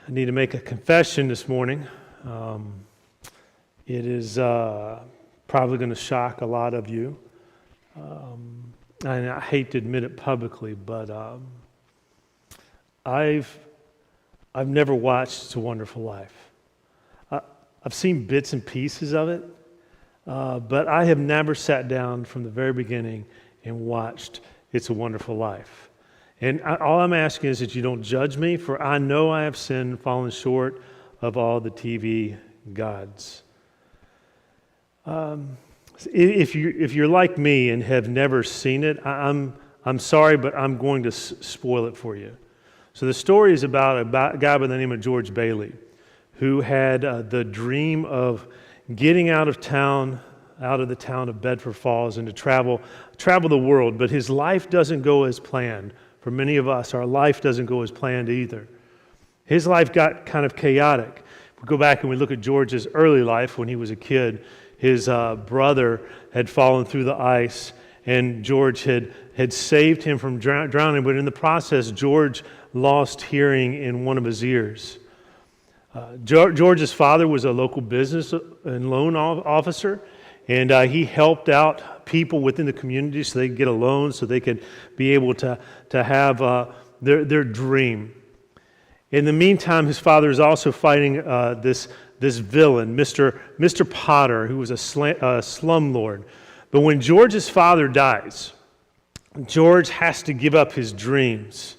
I need to make a confession this morning. It is probably going to shock a lot of you. And I hate to admit it publicly, but I've never watched It's a Wonderful Life. I've seen bits and pieces of it, but I have never sat down from the very beginning and watched It's a Wonderful Life. And all I'm asking is that you don't judge me, for I know I have sinned and fallen short of all the TV gods. If you're like me and have never seen it, I'm sorry, but I'm going to spoil it for you. So the story is about a guy by the name of George Bailey, who had the dream of getting out of the town of Bedford Falls, and to travel the world. But his life doesn't go as planned. For many of us, our life doesn't go as planned either. His life got kind of chaotic. If we go back and we look at George's early life when he was a kid, his brother had fallen through the ice, and George had saved him from drowning. But in the process, George lost hearing in one of his ears. George's father was a local business and loan officer, and he helped out people within the community so they could get a loan, so they could be able to have their dream. In the meantime, his father is also fighting this villain, Mr. Potter, who was a slumlord. But when George's father dies, George has to give up his dreams.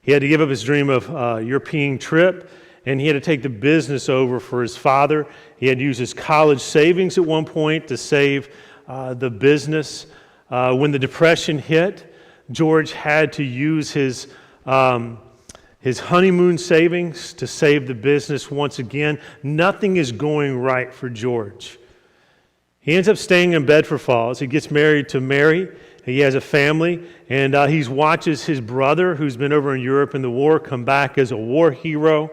He had to give up his dream of a European trip, and he had to take the business over for his father. He had to use his college savings at one point to save the business. When the Depression hit, George had to use his honeymoon savings to save the business once again. Nothing is going right for George. He ends up staying in Bedford Falls. He gets married to Mary. He has a family, and he watches his brother, who's been over in Europe in the war, come back as a war hero.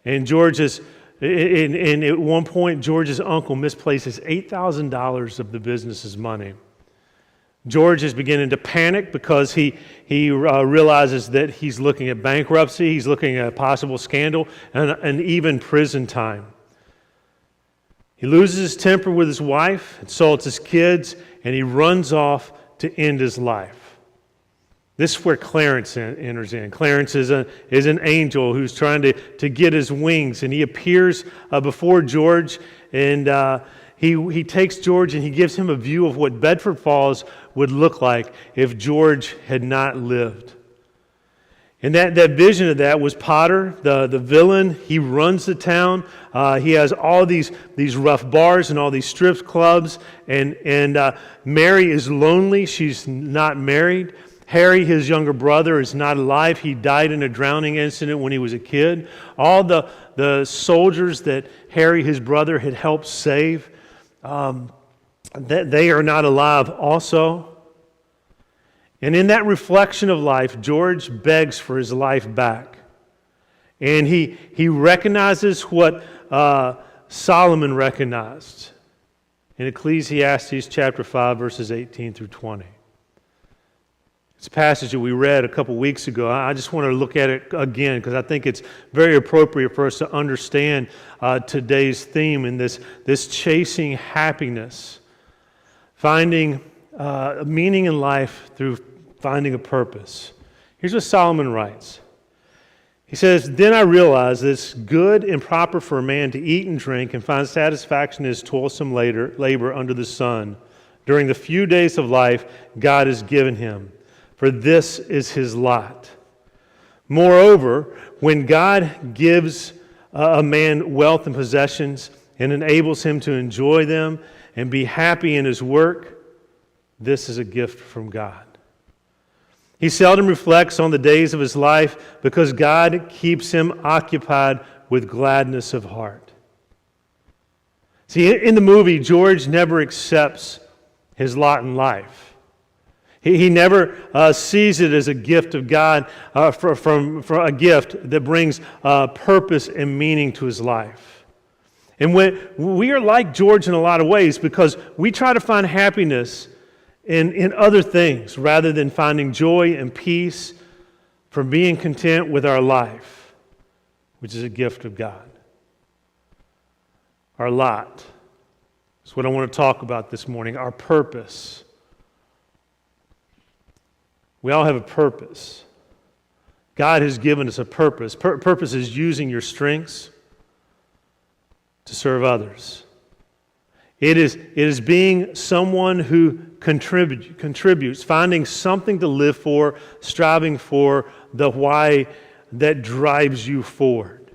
And at one point, George's uncle misplaces $8,000 of the business's money. George is beginning to panic because he realizes that he's looking at bankruptcy, he's looking at a possible scandal, and even prison time. He loses his temper with his wife, insults his kids, and he runs off to end his life. This is where Clarence enters in. Clarence is an angel who's trying to get his wings, and he appears before George, and he takes George and he gives him a view of what Bedford Falls would look like if George had not lived. And that vision of that was Potter, the villain. He runs the town. He has all these rough bars and all these strip clubs, and Mary is lonely. She's not married. Harry, his younger brother, is not alive. He died in a drowning incident when he was a kid. All the soldiers that Harry, his brother, had helped save, they are not alive also. And in that reflection of life, George begs for his life back. And he recognizes what Solomon recognized in Ecclesiastes chapter 5, verses 18 through 20. It's a passage that we read a couple weeks ago. I just want to look at it again because I think it's very appropriate for us to understand today's theme in this chasing happiness, finding meaning in life through finding a purpose. Here's what Solomon writes. He says, "Then I realized that it's good and proper for a man to eat and drink and find satisfaction in his toilsome labor under the sun during the few days of life God has given him. For this is his lot. Moreover, when God gives a man wealth and possessions and enables him to enjoy them and be happy in his work, this is a gift from God. He seldom reflects on the days of his life because God keeps him occupied with gladness of heart." See, in the movie, George never accepts his lot in life. He never sees it as a gift of God, for a gift that brings purpose and meaning to his life. And we are like George in a lot of ways because we try to find happiness in other things rather than finding joy and peace from being content with our life. which is a gift of God. Our lot is what I want to talk about this morning, our purpose. We all have a purpose. God has given us a purpose. Purpose is using your strengths to serve others. It is being someone who contributes, finding something to live for, striving for the why that drives you forward.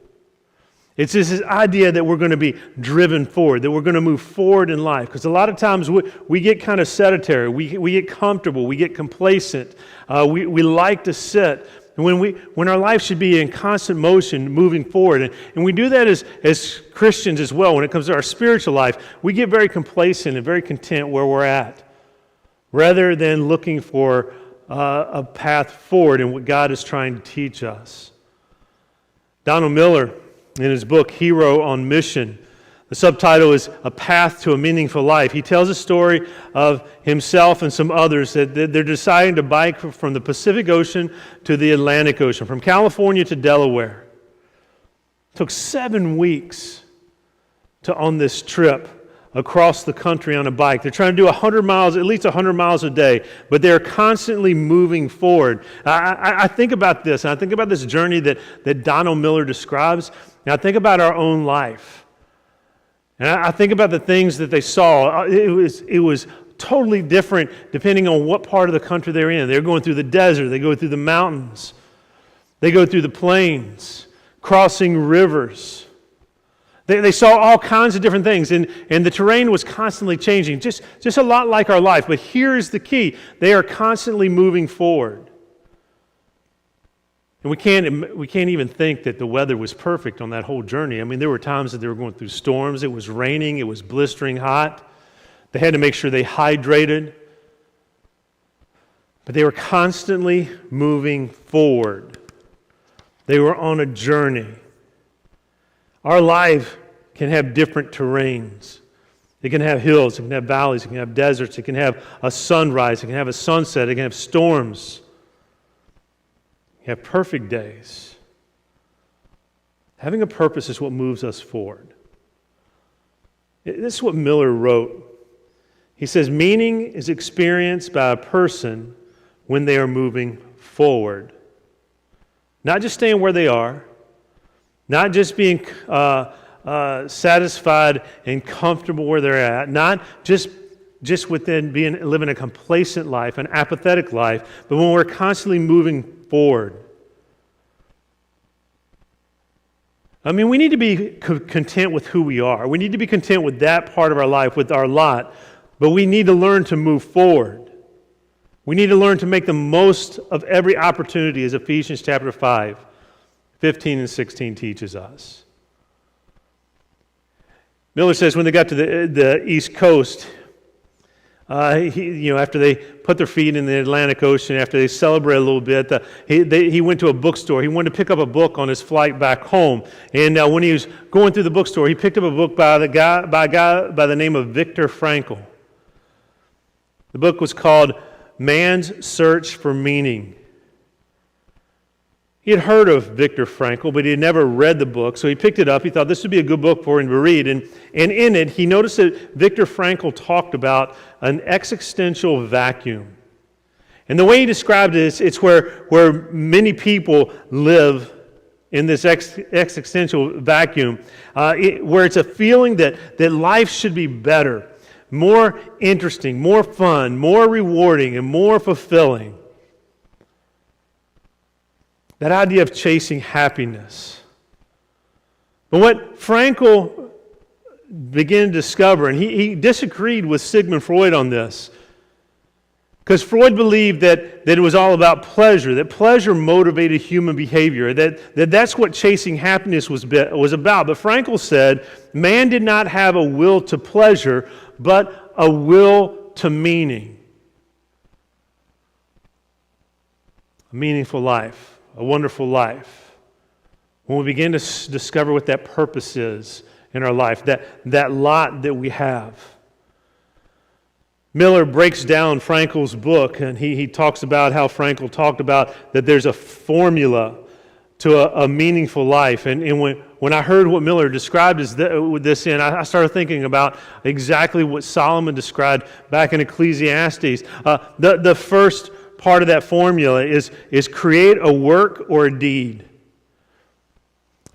It's this idea that we're going to be driven forward, that we're going to move forward in life. Because a lot of times we get kind of sedentary, we get comfortable, we get complacent, we like to sit. And when our life should be in constant motion, moving forward. And we do that as Christians as well. When it comes to our spiritual life, we get very complacent and very content where we're at, rather than looking for a path forward in what God is trying to teach us. Donald Miller, in his book, Hero on Mission, the subtitle is A Path to a Meaningful Life. He tells a story of himself and some others that they're deciding to bike from the Pacific Ocean to the Atlantic Ocean, from California to Delaware. It took 7 weeks on this trip across the country on a bike. They're trying to do 100 miles, at least 100 miles a day, but they're constantly moving forward. I think about this, and I think about this journey that Donald Miller describes, and I think about our own life. And I think about the things that they saw. It was totally different depending on what part of the country they're in. They're going through the desert, they go through the mountains, they go through the plains, crossing rivers. They saw all kinds of different things, and the terrain was constantly changing, just a lot like our life. But here's the key. They are constantly moving forward. And we can't even think that the weather was perfect on that whole journey. I mean, there were times that they were going through storms. It was raining. It was blistering hot. They had to make sure they hydrated. But they were constantly moving forward. They were on a journey. Our life can have different terrains. It can have hills, it can have valleys, it can have deserts, it can have a sunrise, it can have a sunset, it can have storms. You have perfect days. Having a purpose is what moves us forward. This is what Miller wrote. He says, meaning is experienced by a person when they are moving forward. Not just staying where they are, not just being satisfied and comfortable where they're at, not just within living a complacent life, an apathetic life, but when we're constantly moving forward. I mean, we need to be content with who we are. We need to be content with that part of our life, with our lot, but we need to learn to move forward. We need to learn to make the most of every opportunity, as Ephesians chapter 5, 15 and 16 teaches us. Miller says when they got to the East Coast, after they put their feet in the Atlantic Ocean, after they celebrated a little bit, he went to a bookstore. He wanted to pick up a book on his flight back home. And when he was going through the bookstore, he picked up a book by a guy by the name of Viktor Frankl. The book was called Man's Search for Meaning. He had heard of Viktor Frankl, but he had never read the book, so he picked it up. He thought this would be a good book for him to read. And in it, he noticed that Viktor Frankl talked about an existential vacuum. And the way he described it, it's where many people live in this existential vacuum, where it's a feeling that life should be better, more interesting, more fun, more rewarding, and more fulfilling. That idea of chasing happiness. But what Frankl began to discover, and he disagreed with Sigmund Freud on this, because Freud believed that it was all about pleasure, that pleasure motivated human behavior, that's what chasing happiness was about. But Frankl said, man did not have a will to pleasure, but a will to meaning. A meaningful life. A wonderful life. When we begin to discover what that purpose is in our life, that lot that we have. Miller breaks down Frankl's book, and he talks about how Frankl talked about that there's a formula to a meaningful life. And when I heard what Miller described as this in, I started thinking about exactly what Solomon described back in Ecclesiastes. The first part of that formula is create a work or a deed.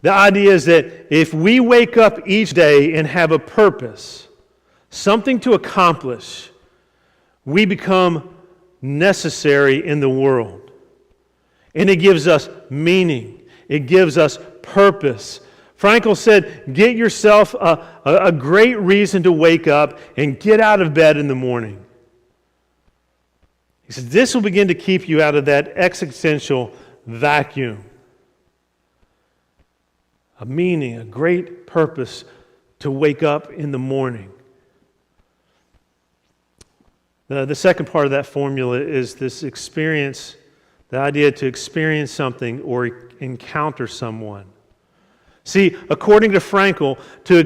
The idea is that if we wake up each day and have a purpose, something to accomplish, we become necessary in the world. And it gives us meaning. It gives us purpose. Frankl said, get yourself a great reason to wake up and get out of bed in the morning. He said, this will begin to keep you out of that existential vacuum. A meaning, a great purpose to wake up in the morning. The second part of that formula is this experience. The idea to experience something or encounter someone. See, according to Frankl, to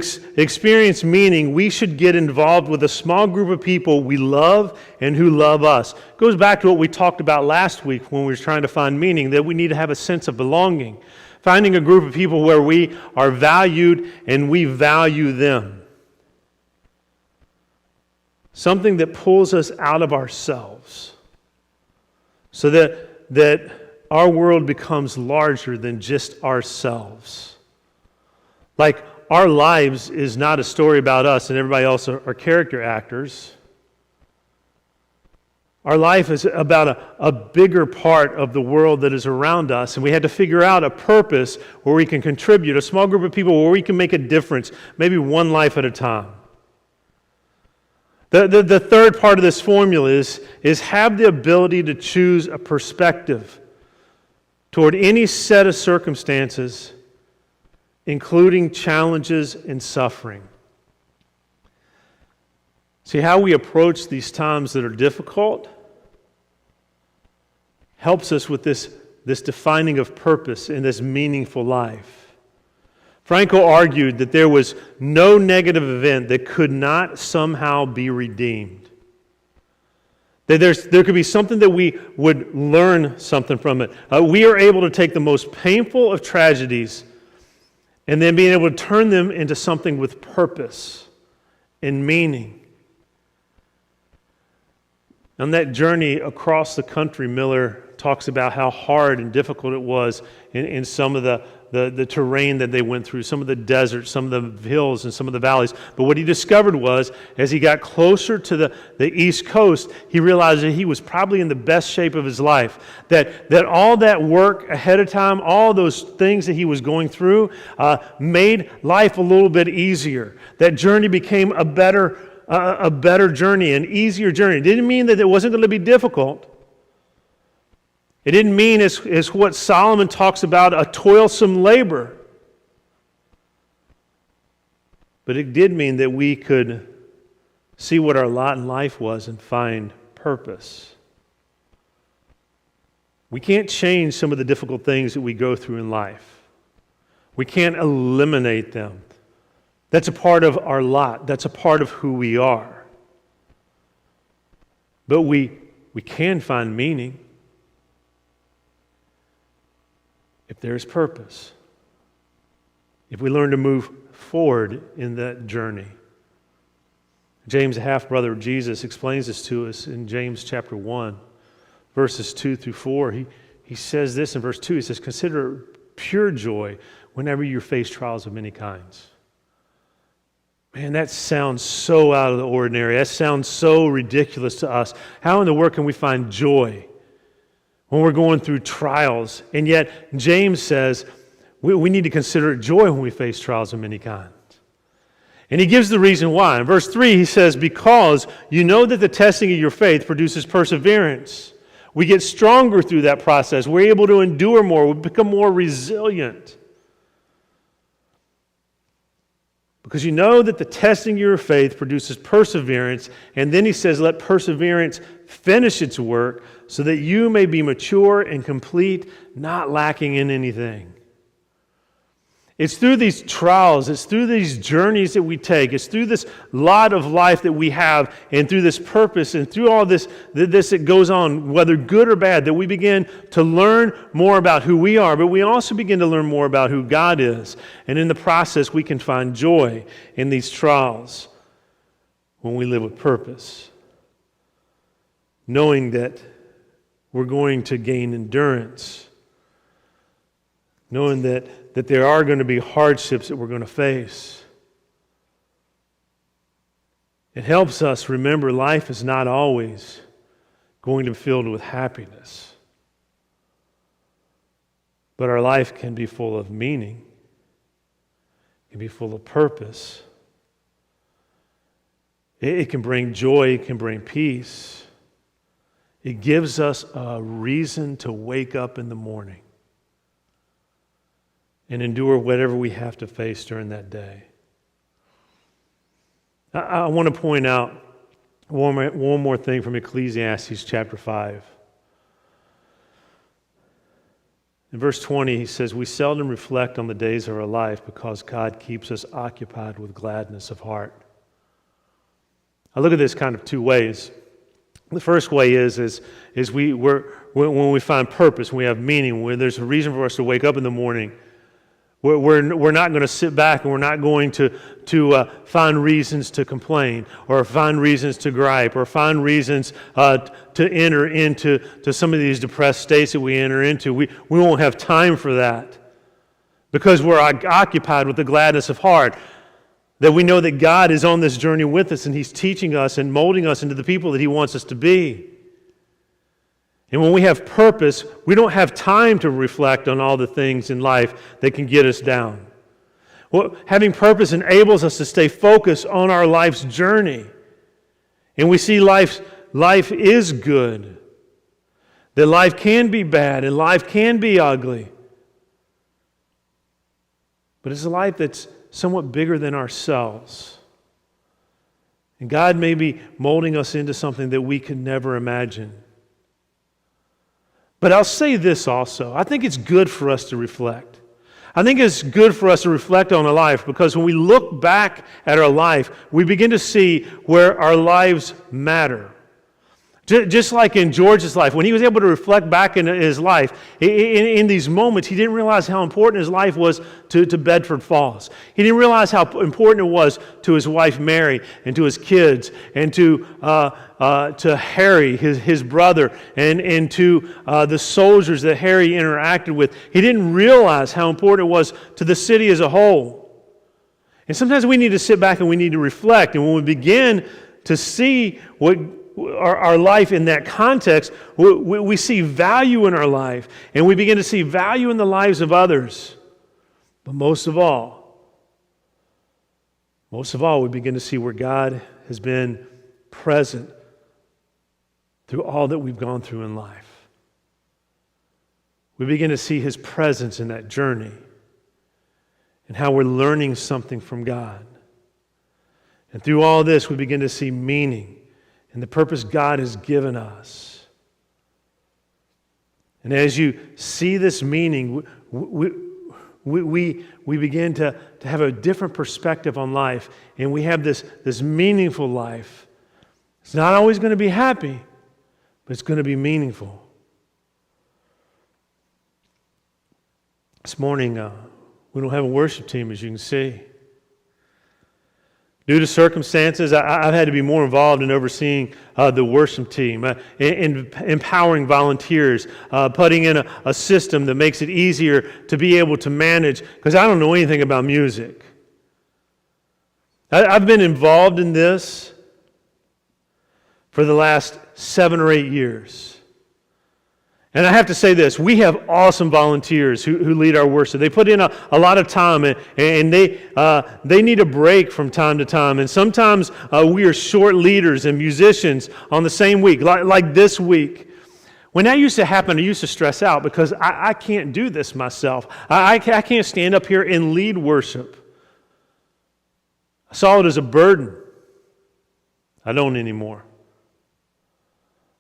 experience meaning, we should get involved with a small group of people we love and who love us. It goes back to what we talked about last week when we were trying to find meaning, that we need to have a sense of belonging. Finding a group of people where we are valued and we value them. Something that pulls us out of ourselves. So that our world becomes larger than just ourselves. Like our lives is not a story about us and everybody else are character actors. Our life is about a bigger part of the world that is around us, and we had to figure out a purpose where we can contribute, a small group of people where we can make a difference, maybe one life at a time. The third part of this formula is have the ability to choose a perspective toward any set of circumstances, including challenges and suffering. See, how we approach these times that are difficult helps us with this defining of purpose in this meaningful life. Frankl argued that there was no negative event that could not somehow be redeemed. That there could be something that we would learn something from it. We are able to take the most painful of tragedies and then being able to turn them into something with purpose and meaning. On that journey across the country, Miller talks about how hard and difficult it was in some of the terrain that they went through, some of the deserts, some of the hills, and some of the valleys. But what he discovered was, as he got closer to the East Coast, he realized that he was probably in the best shape of his life. That all that work ahead of time, all those things that he was going through, made life a little bit easier. That journey became a better journey, an easier journey. It didn't mean that it wasn't going to be difficult. It didn't mean, as what Solomon talks about, a toilsome labor. But it did mean that we could see what our lot in life was and find purpose. We can't change some of the difficult things that we go through in life. We can't eliminate them. That's a part of our lot. That's a part of who we are. But we can find meaning if there's purpose. If we learn to move forward in that journey. James, the half-brother of Jesus, explains this to us in James chapter 1, verses 2 through 4. He says this in verse 2. He says, consider pure joy whenever you face trials of many kinds. Man, that sounds so out of the ordinary. That sounds so ridiculous to us. How in the world can we find joy when we're going through trials? And yet, James says we need to consider it joy when we face trials of many kinds. And he gives the reason why. In verse 3, he says, because you know that the testing of your faith produces perseverance. We get stronger through that process. We're able to endure more. We become more resilient. Because you know that the testing of your faith produces perseverance. And then he says, let perseverance finish its work so that you may be mature and complete, not lacking in anything. It's through these trials, it's through these journeys that we take, it's through this lot of life that we have, and through this purpose, and through all this that goes on, whether good or bad, that we begin to learn more about who we are, but we also begin to learn more about who God is. And in the process, we can find joy in these trials when we live with purpose, knowing that we're going to gain endurance, knowing that there are going to be hardships that we're going to face. It helps us remember life is not always going to be filled with happiness, but our life can be full of meaning, can be full of purpose. It can bring joy, it can bring peace. It gives us a reason to wake up in the morning and endure whatever we have to face during that day. I want to point out one more thing from Ecclesiastes chapter 5. In verse 20, he says, "We seldom reflect on the days of our life because God keeps us occupied with gladness of heart." I look at this kind of two ways. The first way is when we find purpose, when we have meaning, when there's a reason for us to wake up in the morning, we're not going to sit back and we're not going to find reasons to complain or find reasons to gripe or find reasons to enter into some of these depressed states that we enter into. We won't have time for that because we're occupied with the gladness of heart, that we know that God is on this journey with us and He's teaching us and molding us into the people that He wants us to be. And when we have purpose, we don't have time to reflect on all the things in life that can get us down. Well, having purpose enables us to stay focused on our life's journey. And we see life is good. That life can be bad and life can be ugly. But it's a life that's somewhat bigger than ourselves. And God may be molding us into something that we could never imagine. But I'll say this also. I think it's good for us to reflect. I think it's good for us to reflect on our life because when we look back at our life, we begin to see where our lives matter. Just like in George's life, when he was able to reflect back in his life, in these moments, he didn't realize how important his life was to Bedford Falls. He didn't realize how important it was to his wife Mary and to his kids and to Harry, his brother, and to the soldiers that Harry interacted with. He didn't realize how important it was to the city as a whole. And sometimes we need to sit back and we need to reflect. And when we begin to see what our life in that context, we see value in our life, and we begin to see value in the lives of others. But most of all, we begin to see where God has been present through all that we've gone through in life. We begin to see His presence in that journey and how we're learning something from God. And through all this, we begin to see meaning and the purpose God has given us. And as you see this meaning, we begin to have a different perspective on life, and we have this meaningful life. It's not always going to be happy, but it's going to be meaningful. This morning, we don't have a worship team, as you can see. Due to circumstances, I've had to be more involved in overseeing the worship team, in empowering volunteers, putting in a system that makes it easier to be able to manage, because I don't know anything about music. I've been involved in this for the last 7 or 8 years. And I have to say this, we have awesome volunteers who lead our worship. They put in a lot of time, and they need a break from time to time. And sometimes we are short leaders and musicians on the same week, like this week. When that used to happen, I used to stress out because I can't do this myself. I can't stand up here and lead worship. I saw it as a burden. I don't anymore.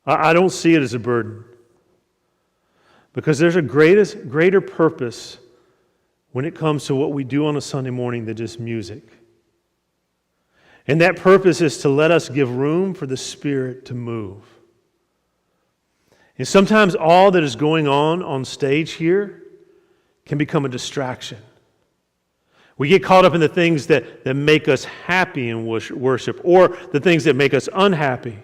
I don't see it as a burden. Because there's a greater purpose when it comes to what we do on a Sunday morning than just music. And that purpose is to let us give room for the Spirit to move. And sometimes all that is going on stage here can become a distraction. We get caught up in the things that make us happy in worship, or the things that make us unhappy,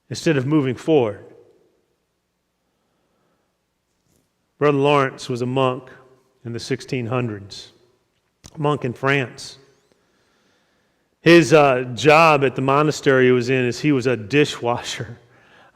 instead of moving forward. Brother Lawrence was a monk in the 1600s, a monk in France. His job at the monastery he was in is he was a dishwasher.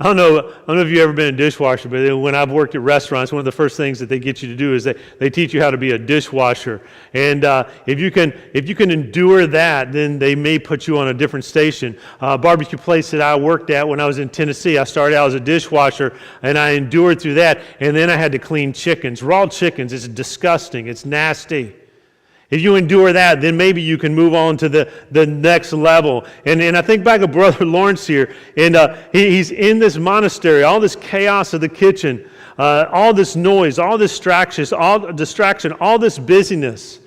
I don't know if you've ever been a dishwasher, but when I've worked at restaurants, one of the first things that they get you to do is they teach you how to be a dishwasher. And if you can endure that, then they may put you on a different station. Barbecue place that I worked at when I was in Tennessee, I started out as a dishwasher, and I endured through that. And then I had to clean chickens. Raw chickens, it's disgusting. It's nasty. If you endure that, then maybe you can move on to the next level. And I think back of Brother Lawrence here, and he's in this monastery, all this chaos of the kitchen, all this noise, all this distraction, all this busyness.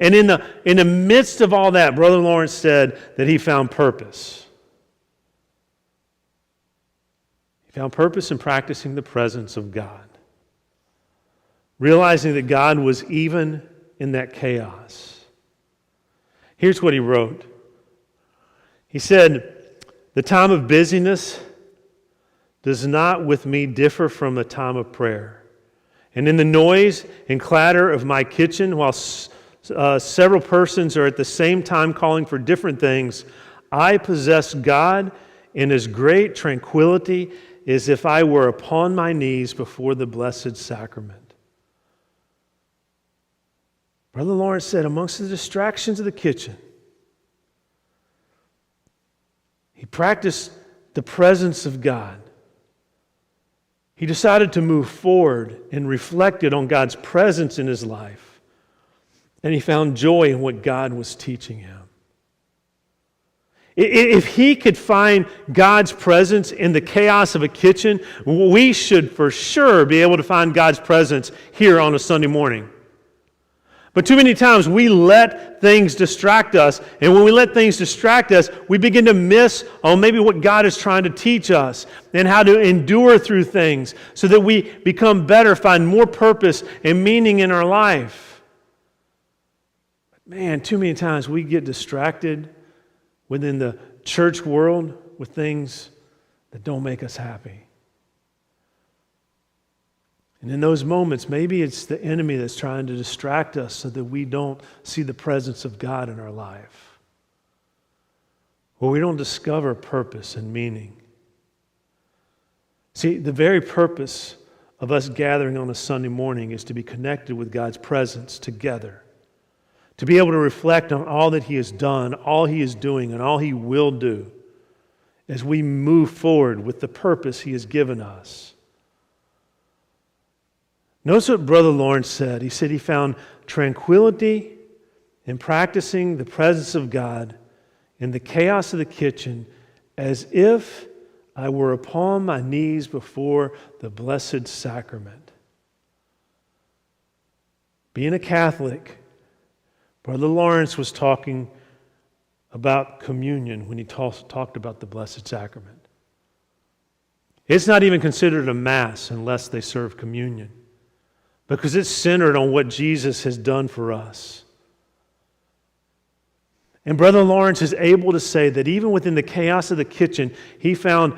And in the midst of all that, Brother Lawrence said that he found purpose. He found purpose in practicing the presence of God, realizing that God was even in that chaos. Here's what he wrote. He said, "The time of busyness does not with me differ from a time of prayer. And in the noise and clatter of my kitchen, while several persons are at the same time calling for different things, I possess God in as great tranquility as if I were upon my knees before the Blessed Sacrament." Brother Lawrence said, amongst the distractions of the kitchen, he practiced the presence of God. He decided to move forward and reflected on God's presence in his life. And he found joy in what God was teaching him. If he could find God's presence in the chaos of a kitchen, we should for sure be able to find God's presence here on a Sunday morning. But too many times we let things distract us, and when we let things distract us, we begin to miss on maybe what God is trying to teach us and how to endure through things so that we become better, find more purpose and meaning in our life. But man, too many times we get distracted within the church world with things that don't make us happy. And in those moments, maybe it's the enemy that's trying to distract us so that we don't see the presence of God in our life, or we don't discover purpose and meaning. See, the very purpose of us gathering on a Sunday morning is to be connected with God's presence together, to be able to reflect on all that He has done, all He is doing, and all He will do as we move forward with the purpose He has given us. Notice what Brother Lawrence said. He said he found tranquility in practicing the presence of God in the chaos of the kitchen as if I were upon my knees before the Blessed Sacrament. Being a Catholic, Brother Lawrence was talking about communion when he talked about the Blessed Sacrament. It's not even considered a Mass unless they serve communion, because it's centered on what Jesus has done for us. And Brother Lawrence is able to say that even within the chaos of the kitchen, he found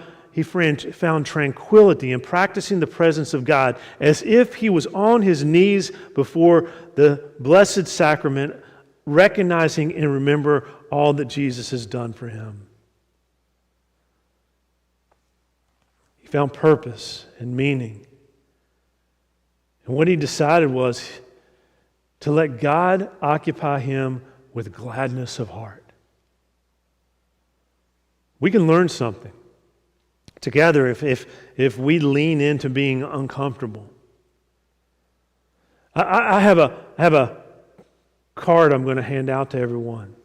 tranquility in practicing the presence of God as if he was on his knees before the Blessed Sacrament, recognizing and remember all that Jesus has done for him. He found purpose and meaning. And what he decided was to let God occupy him with gladness of heart. We can learn something together if we lean into being uncomfortable. I have a card I'm going to hand out to everyone.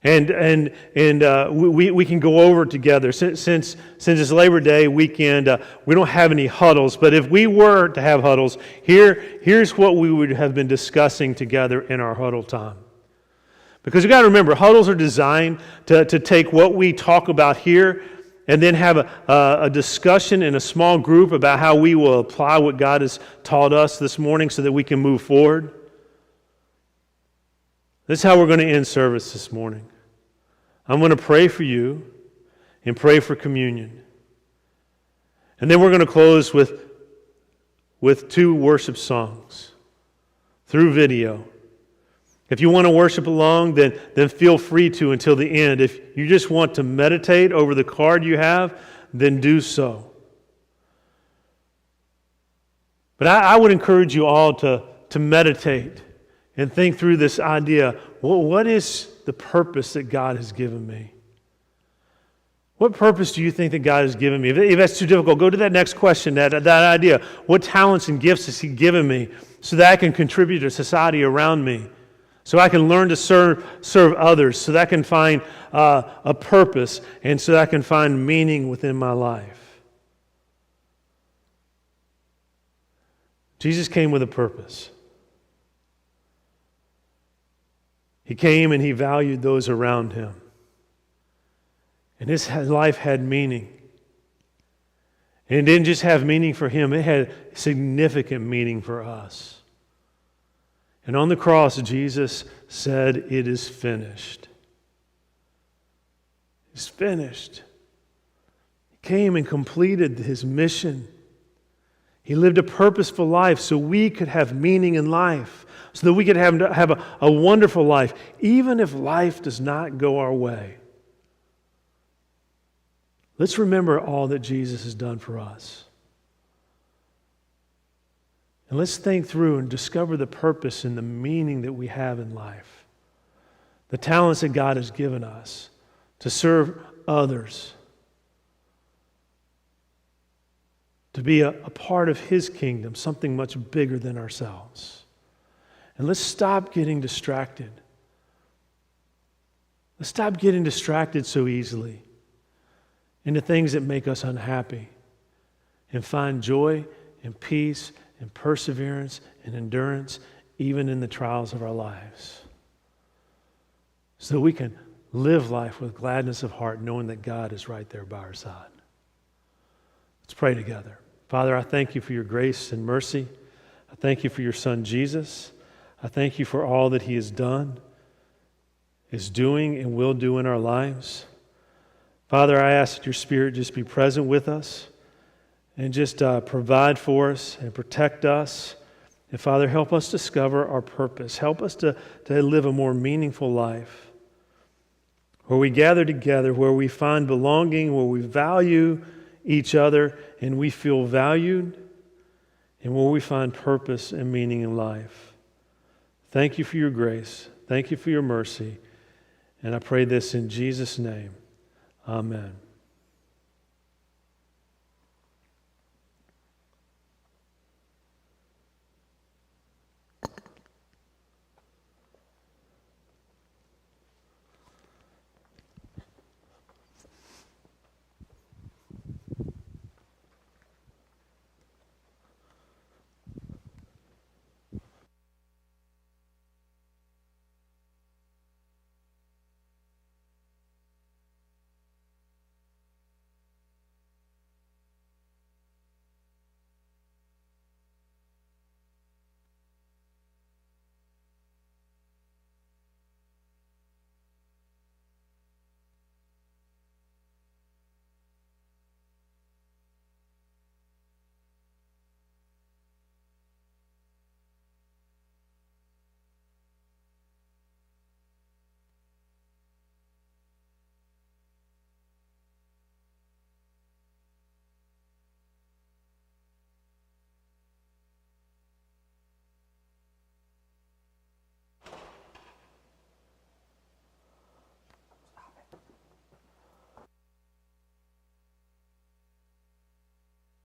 We can go over together. Since it's Labor Day weekend, we don't have any huddles. But if we were to have huddles, here's what we would have been discussing together in our huddle time. Because you've got to remember, huddles are designed to take what we talk about here and then have a discussion in a small group about how we will apply what God has taught us this morning so that we can move forward. This is how we're going to end service this morning. I'm going to pray for you and pray for communion. And then we're going to close with 2 worship songs through video. If you want to worship along, then feel free to until the end. If you just want to meditate over the card you have, then do so. But I would encourage you all to meditate and think through this idea. Well, what is the purpose that God has given me? What purpose do you think that God has given me? If that's too difficult, go to that next question, that idea. What talents and gifts has He given me so that I can contribute to society around me? So I can learn to serve others, so that I can find a purpose, and so that I can find meaning within my life. Jesus came with a purpose. He came and He valued those around Him. And His life had meaning. And it didn't just have meaning for Him, it had significant meaning for us. And on the cross, Jesus said, "It is finished." It's finished. He came and completed His mission. He lived a purposeful life so we could have meaning in life, so that we could have a wonderful life, even if life does not go our way. Let's remember all that Jesus has done for us. And let's think through and discover the purpose and the meaning that we have in life. The talents that God has given us to serve others. To be a part of His kingdom, something much bigger than ourselves. And let's stop getting distracted. Let's stop getting distracted so easily into things that make us unhappy and find joy and peace and perseverance and endurance even in the trials of our lives. So we can live life with gladness of heart, knowing that God is right there by our side. Let's pray together. Father, I thank You for Your grace and mercy. I thank You for Your Son, Jesus. I thank You for all that He has done, is doing, and will do in our lives. Father, I ask that Your Spirit just be present with us and just provide for us and protect us. And Father, help us discover our purpose. Help us to live a more meaningful life where we gather together, where we find belonging, where we value each other and we feel valued, and where we find purpose and meaning in life. Thank You for Your grace. Thank You for Your mercy. And I pray this in Jesus' name. Amen.